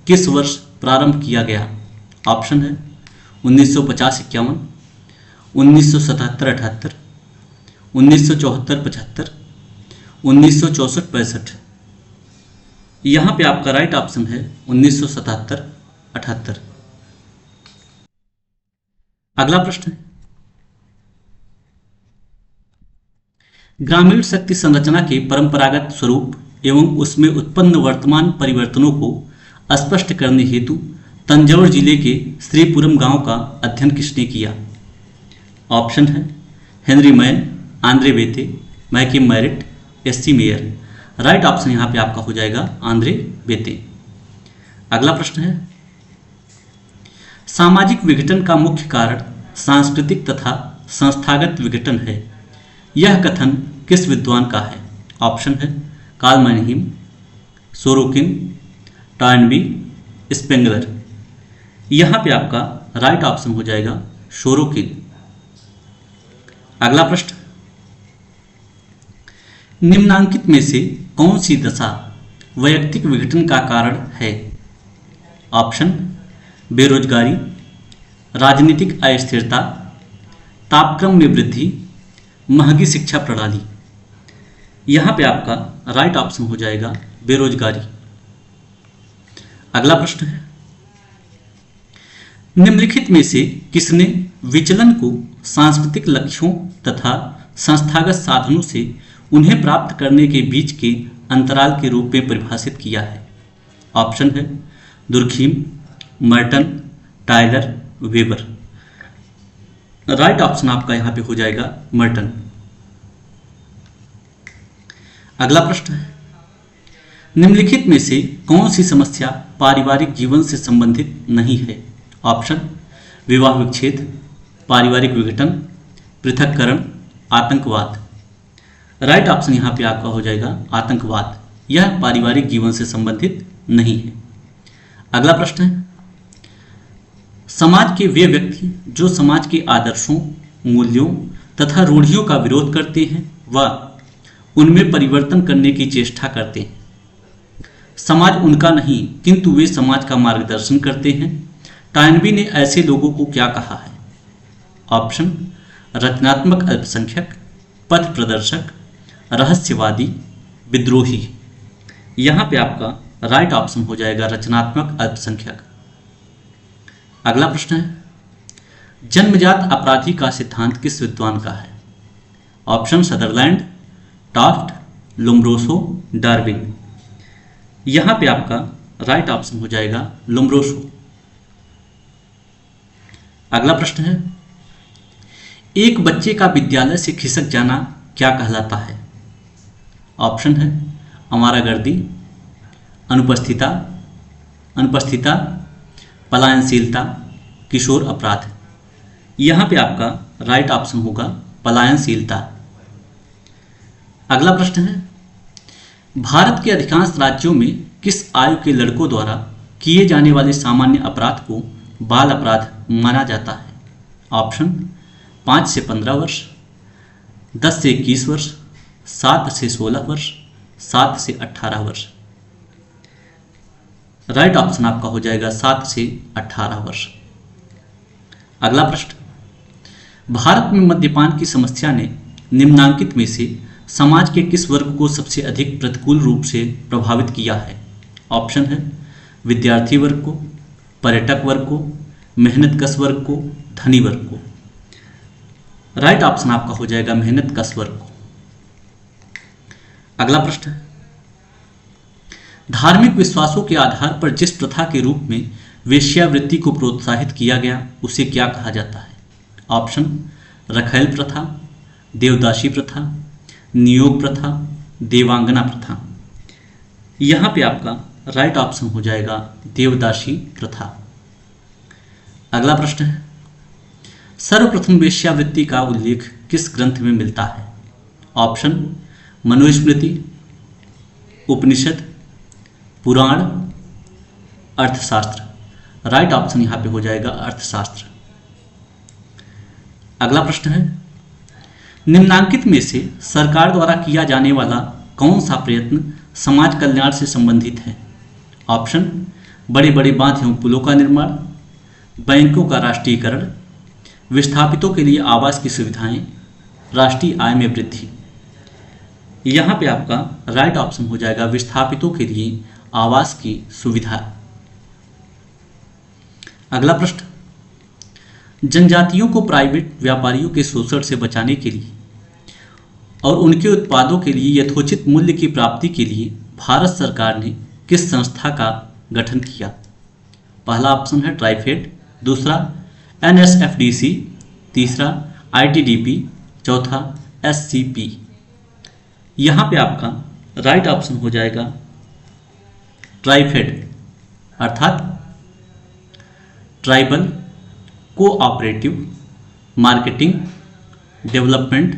किस वर्ष प्रारंभ किया गया? ऑप्शन है 1950-51, 1977-78, 1974-75, 1964-65। यहां पे आपका राइट ऑप्शन है 1977-78। अगला प्रश्न है, ग्रामीण शक्ति संरचना के परंपरागत स्वरूप एवं उसमें उत्पन्न वर्तमान परिवर्तनों को स्पष्ट करने हेतु तंजौर जिले के श्रीपुरम गांव का अध्ययन किसने किया? ऑप्शन है Henry Maine, Andre Beteille, McKim Marriott, S C. Mayer. Right option यहां पे आपका हो जाएगा आंद्रे बेते। अगला प्रश्न है, सामाजिक विघटन का मुख्य कारण सांस्कृतिक तथा संस्थागत विघटन है। यह कथन किस विद्वान का है? ऑप्शन है कार्ल मैनहीम, सोरोकिन, टॉयनबी, स्पेंगलर। यहां पे आपका राइट ऑप्शन हो जाएगा सोरोकिन। अगला प्रश्न, निम्नांकित में से कौन सी दशा वैयक्तिक विघटन का कारण है? ऑप्शन, बेरोजगारी, राजनीतिक अस्थिरता, तापक्रम में वृद्धि, महंगी शिक्षा प्रणाली। यहां पे आपका राइट ऑप्शन हो जाएगा बेरोजगारी। अगला प्रश्न है, निम्नलिखित में से किसने विचलन को सांस्कृतिक लक्ष्यों तथा संस्थागत साधनों से उन्हें प्राप्त करने के बीच के अंतराल के रूप में परिभाषित किया है? ऑप्शन है Durkheim, Merton, Tyler, weber. Right option आपका यहां पे हो जाएगा मर्टन। अगला प्रश्न है, निम्नलिखित में से कौन सी समस्या पारिवारिक जीवन से संबंधित नहीं है? ऑप्शन, विवाह विच्छेद, पारिवारिक विघटन, पृथक्करण, आतंकवाद। राइट ऑप्शन यहां पे आपका हो जाएगा आतंकवाद। यह पारिवारिक जीवन से संबंधित नहीं है। अगला प्रश्न है, समाज के वे व्यक्ति जो समाज के आदर्शों, मूल्यों तथा रूढ़ियों का विरोध करते हैं व उनमें परिवर्तन करने की चेष्टा करते हैं। समाज उनका नहीं किंतु वे समाज का मार्गदर्शन करते हैं। टॉयनबी ने ऐसे लोगों को क्या कहा है? ऑप्शन, रचनात्मक अल्पसंख्यक, पथ प्रदर्शक, रहस्यवादी, विद्रोही। यहां पे आपका राइट ऑप्शन हो जाएगा रचनात्मक अल्पसंख्यक। अगला प्रश्न है, जन्मजात अपराधी का सिद्धांत किस विद्वान का है? Option, Sutherland, Taft, Lombroso, Darwin. यहां पे आपका राइट ऑप्शन हो जाएगा लोम्ब्रोसो। अगला प्रश्न है, एक बच्चे का विद्यालय से खिसक जाना क्या कहलाता है? ऑप्शन है अमारागर्दी, अनुपस्थिता, पलायनशीलता, किशोर अपराध। यहां पे आपका राइट ऑप्शन होगा पलायनशीलता। अगला प्रश्न है, भारत के अधिकांश राज्यों में किस आयु के लड़कों द्वारा किए जाने वाले सामान्य अपराध को बाल अपराध माना जाता है? ऑप्शन, 5 से 15 वर्ष, 10 से 21 वर्ष, 7 से 16 वर्ष, 7 से 18 वर्ष। राइट ऑप्शन आपका हो जाएगा 7 से 18 वर्ष। अगला प्रश्न, भारत में मद्यपान की समस्या ने निम्नांकित में से समाज के किस वर्ग को सबसे अधिक प्रतिकूल रूप से प्रभावित किया है? ऑप्शन है विद्यार्थी वर्ग को, पर्यटक वर्ग को, मेहनतकश वर्ग को, धनी वर्ग को। राइट ऑप्शन आपका हो जाएगा मेहनतकश वर्ग को। अगला प्रश्न है, धार्मिक विश्वासों के आधार पर जिस प्रथा के रूप में वेश्यावृत्ति को प्रोत्साहित किया गया उसे क्या कहा जाता है? ऑप्शन, रखैल प्रथा, देवदासी प्रथा, नियोग प्रथा, देवांगना प्रथा। यहां पे आपका राइट ऑप्शन हो जाएगा देवदासी प्रथा। अगला प्रश्न है, सर्वप्रथम वेश्यावृत्ति का उल्लेख किस ग्रंथ में मिलता है? ऑप्शन मनुस्मृति, उपनिषद, पुराण, अर्थशास्त्र। राइट ऑप्शन यहाँ पे हो जाएगा अर्थशास्त्र। अगला प्रश्न है, निम्नांकित में से सरकार द्वारा किया जाने वाला कौन सा प्रयत्न समाज कल्याण से संबंधित है? ऑप्शन बड़े बड़े बांध एवं पुलों का निर्माण, बैंकों का राष्ट्रीयकरण, विस्थापितों के लिए आवास की सुविधाएं, राष्ट्रीय आय में वृद्धि। यहाँ पे आपका राइट ऑप्शन हो जाएगा विस्थापितों के लिए आवास की सुविधा। अगला प्रश्न, जनजातियों को प्राइवेट व्यापारियों के शोषण से बचाने के लिए और उनके उत्पादों के लिए यथोचित मूल्य की प्राप्ति के लिए भारत सरकार ने किस संस्था का गठन किया? पहला ऑप्शन है ट्राइफेड, दूसरा NSFDC, तीसरा ITDP, चौथा SCP। यहाँ पे आपका राइट ऑप्शन हो जाएगा ट्राइफेड, अर्थात tribal cooperative marketing development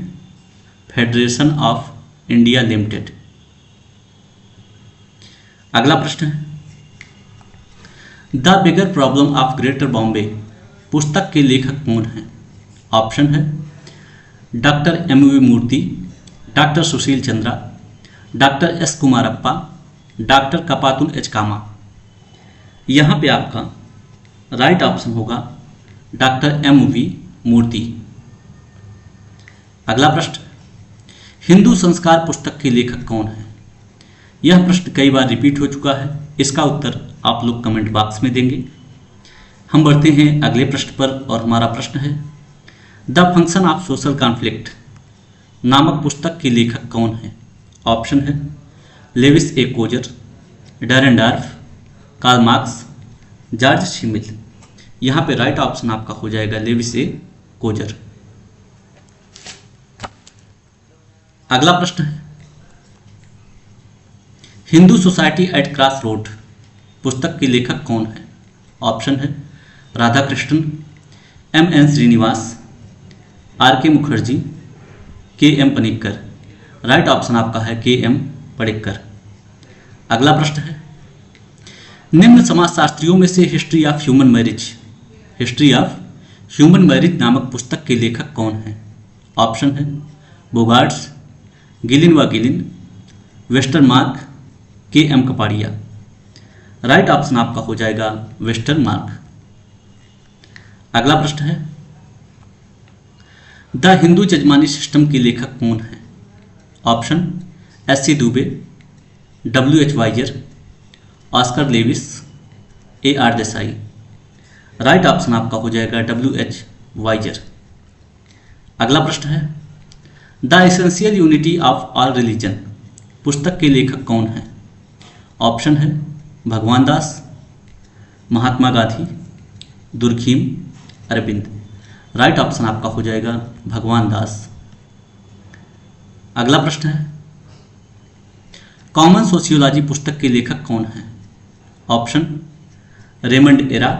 federation of India limited. अगला प्रश्न है, the bigger problem of greater Bombay पुस्तक के लेखक कौन हैं? ऑप्शन है doctor MV Murthy, doctor Sushil Chandra, doctor S Kumarappa, doctor Kapatul H Kama. यहाँ पे आपका राइट ऑप्शन होगा डॉक्टर MV मूर्ति। अगला प्रश्न, हिंदू संस्कार पुस्तक के लेखक कौन है? यह प्रश्न कई बार रिपीट हो चुका है, इसका उत्तर आप लोग कमेंट बॉक्स में देंगे। हम बढ़ते हैं अगले प्रश्न पर और हमारा प्रश्न है, the function of social conflict नामक पुस्तक के लेखक कौन है? ऑप्शन है लेविस ए कोजर, डरेंडार्फ, कार्ल मार्क्स, जॉर्ज शिमिल। यहाँ पे राइट ऑप्शन आपका हो जाएगा लेविस ए कोजर। अगला प्रश्न है, Hindu society at cross road पुस्तक के लेखक कौन है? ऑप्शन है Radha Krishnan, MN Srinivas, RK Mukherjee, KM Panikkar. Right option आपका है KM पनिक्कर। अगला प्रश्न है, निम्न समाजशास्त्रियों में से हिस्ट्री ऑफ ह्यूमन मैरिज नामक पुस्तक के लेखक कौन है? ऑप्शन है बोगार्ड्स, गिलिन व Gillin, Westermarck, KM Kapadia. Right option आपका हो जाएगा वेस्टरमार्क। अगला प्रश्न है, द हिंदू जजमानी सिस्टम के लेखक कौन है? Option SC Dube, WH Wiser, Oscar Lewis, AR Desai. Right option आपका हो जाएगा WH वाइजर। अगला प्रश्न है, the essential unity of all religion पुस्तक के लेखक कौन है? ऑप्शन है Bhagwan Das, Mahatma Gandhi, Durkheim, Arvind. Right option आपका हो जाएगा भगवान दास। अगला प्रश्न है, कॉमन सोशियोलॉजी पुस्तक के लेखक कौन है? ऑप्शन रेमंड एरा,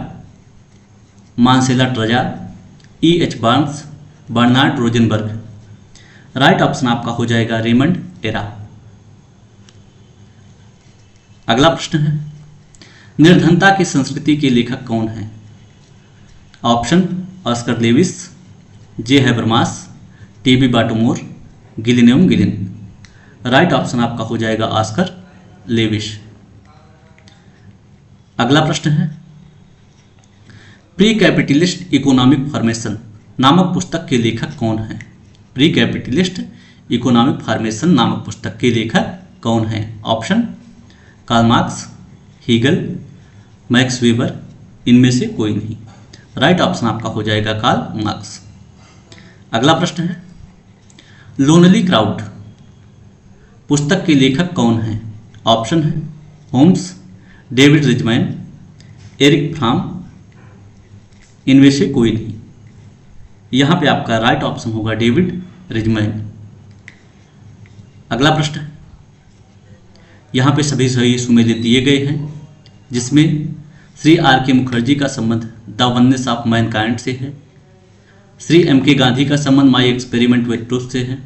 मार्सेला ट्रजा, EH Barnes, Bernard Rosenberg. Right option आपका हो जाएगा रेमंड एरा। अगला प्रश्न है, निर्धनता की संस्कृति के लेखक कौन है? Option Oscar Lewis, J Habermas, TB Bottomore, Gillin एवं गिलिन। राइट ऑप्शन आपका हो जाएगा ऑस्कर लेविस। अगला प्रश्न है, प्री कैपिटलिस्ट इकोनॉमिक फॉर्मेशन नामक पुस्तक के लेखक कौन है? प्री कैपिटलिस्ट इकोनॉमिक फॉर्मेशन नामक पुस्तक के लेखक कौन है? Option Karl Marx, Hegel, Max Weber, इनमें से कोई नहीं। राइट ऑप्शन आपका हो जाएगा कार्ल मार्क्स। अगला प्रश्न है, लोनली क्राउड पुस्तक के लेखक कौन है? ऑप्शन है होम्स, डेविड रिजमैन, एरिक फ्राम, इनमें से कोई नहीं। यहाँ पे आपका राइट ऑप्शन होगा डेविड रिजमैन। अगला प्रश्न है, यहाँ पे सभी सही सुमेलित दिए गए हैं, जिसमें श्री आर के मुखर्जी का संबंध द वननेस ऑफ मैनकाइंड से है, श्री एम के गांधी का संबंध माई एक्सपेरिमेंट विथ ट्रुथ से है,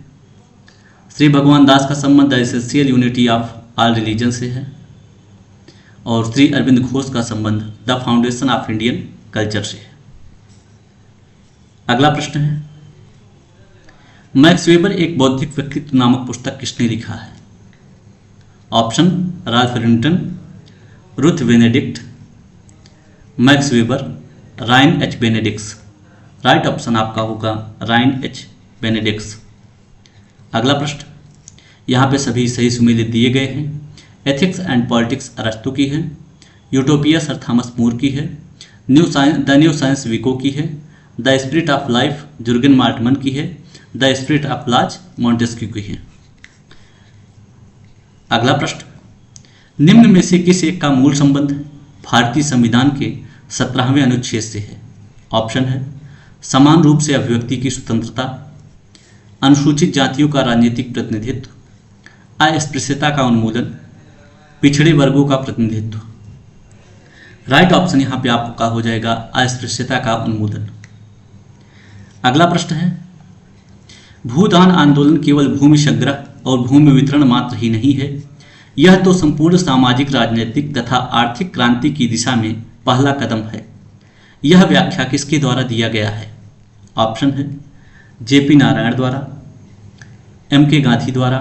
श्री भगवान दास का संबंध the essential unity of all religion से है, और श्री अरविंद घोष का संबंध the foundation of Indian culture से है। अगला प्रश्न है, मैक्स वेबर एक बौद्धिक व्यक्तित्व नामक पुस्तक किसने लिखा है? Option Ralph Linton, Ruth Benedict, Max Weber, Ryan H Bendix. Right option आपका होगा रायन एच बेनेडिक्स। अगला प्रश्न, यहाँ पे सभी सही सुमेलित दिए गए हैं। एथिक्स एंड पॉलिटिक्स अरस्तु की है, यूटोपिया सर थॉमस मोर की है, द न्यू साइंस विको की है, the spirit of life Jurgen मार्टमन की है, the spirit of laws Montesquieu की है। अगला प्रश्न, निम्न में से किस एक का मूल संबंध भारतीय संविधान के 17वें अनुच्छेद से है? ऑप्शन है समान रूप से अभिव्यक्ति की स्वतंत्रता, अनुसूचित जातियों का राजनीतिक प्रतिनिधित्व, अस्पृश्यता का उन्मूलन, पिछड़े वर्गों का प्रतिनिधित्व। राइट ऑप्शन यहाँ पे आपका हो जाएगा अस्पृश्यता का उन्मूलन। अगला प्रश्न है, भूदान आंदोलन केवल भूमि संग्रह और भूमि वितरण मात्र ही नहीं है, यह तो संपूर्ण सामाजिक, राजनीतिक तथा आर्थिक क्रांति की दिशा में पहला कदम है। यह व्याख्या किसके द्वारा दिया गया है? ऑप्शन है जेपी नारायण द्वारा, एम के गांधी द्वारा,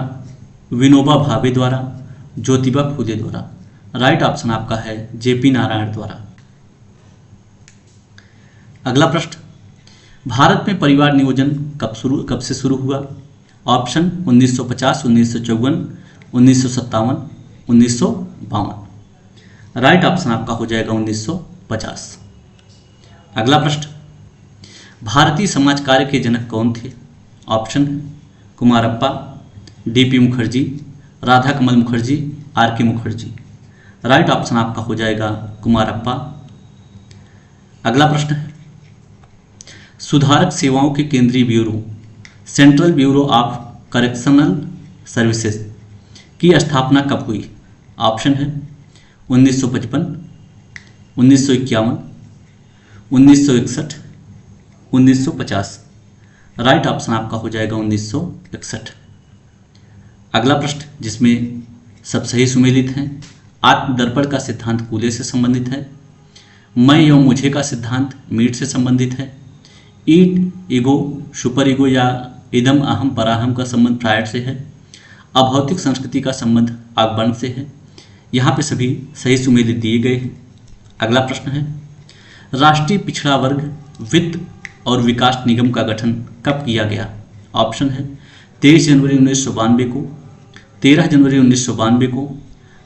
विनोबा भावे द्वारा, ज्योतिबा फूले द्वारा। राइट ऑप्शन आपका है जेपी नारायण द्वारा। अगला प्रश्न, भारत में परिवार नियोजन कब से शुरू हुआ? ऑप्शन 1950, 1954, 1957, 1952। राइट ऑप्शन आपका हो जाएगा 1950। अगला प्रश्न, भारतीय समाज कार्य के जनक कौन थे? Option Kumarappa, DP Mukherjee, Radha Kamal Mukherjee, R K Mukherjee. Right option आपका हो जाएगा कुमारप्पा। अगला प्रश्न है, सुधारक सेवाओं के केंद्रीय bureau central bureau of correctional services की स्थापना कब हुई? ऑप्शन है 1955, 1951, 1961, 1950। राइट ऑप्शन आपका हो जाएगा 1961। अगला प्रश्न जिसमें सब सही सुमेलित हैं, आत्मदर्पण का सिद्धांत कूले से संबंधित है, मैं एवं मुझे का सिद्धांत मीट से संबंधित है, ईट, ईगो, सुपर ईगो या इदम अहम पराहम का संबंध फ्रायड से है, अभौतिक संस्कृति का संबंध आगबर्न से है। यहाँ पे सभी सही सुमेलित दिए गए हैं। अगला प्रश्न है, राष्ट्रीय पिछड़ा वर्ग वित्त और विकास निगम का गठन कब किया गया? ऑप्शन है 23 जनवरी 1992 को, 13 जनवरी 1992 को,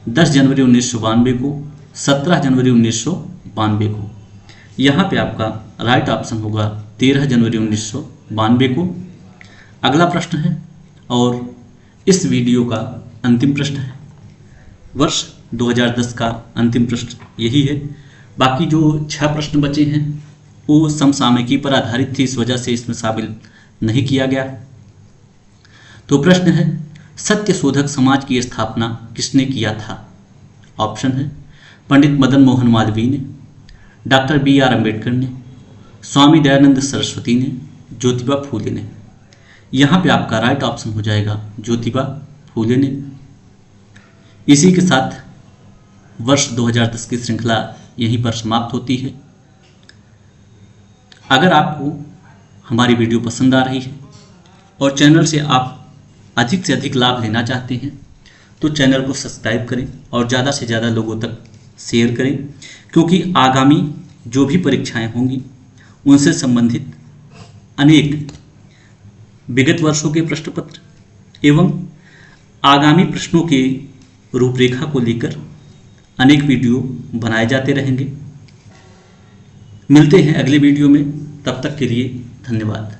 10 जनवरी 1992 को, 17 जनवरी 1992 को। यहाँ पे आपका राइट ऑप्शन होगा 13 जनवरी 1992 को। अगला प्रश्न है और इस वीडियो का अंतिम प्रश्न है, वर्ष 2010 का अंतिम प्रश्न यही है। बाकी जो 6 प्रश्न बचे हैं वो समसामयिकी पर आधारित थी, इस वजह से इसमें शामिल नहीं किया गया। तो प्रश्न है, सत्य शोधक समाज की स्थापना किसने किया था? ऑप्शन है पंडित मदन मोहन मालवीय ने, डॉक्टर BR अम्बेडकर ने, स्वामी दयानंद सरस्वती ने, ज्योतिबा फूले ने। यहाँ पे आपका राइट ऑप्शन हो जाएगा ज्योतिबा फूले ने। इसी के साथ वर्ष 2010 की श्रृंखला यहीं पर समाप्त होती है। अगर आपको हमारी वीडियो पसंद आ रही है और चैनल से आप अधिक से अधिक लाभ लेना चाहते हैं तो चैनल को सब्सक्राइब करें और ज़्यादा से ज़्यादा लोगों तक शेयर करें, क्योंकि आगामी जो भी परीक्षाएं होंगी उनसे संबंधित अनेक विगत वर्षों के प्रश्न पत्र एवं आगामी प्रश्नों के रूपरेखा को लेकर अनेक वीडियो बनाए जाते रहेंगे। मिलते हैं अगले वीडियो में, तब तक के लिए धन्यवाद।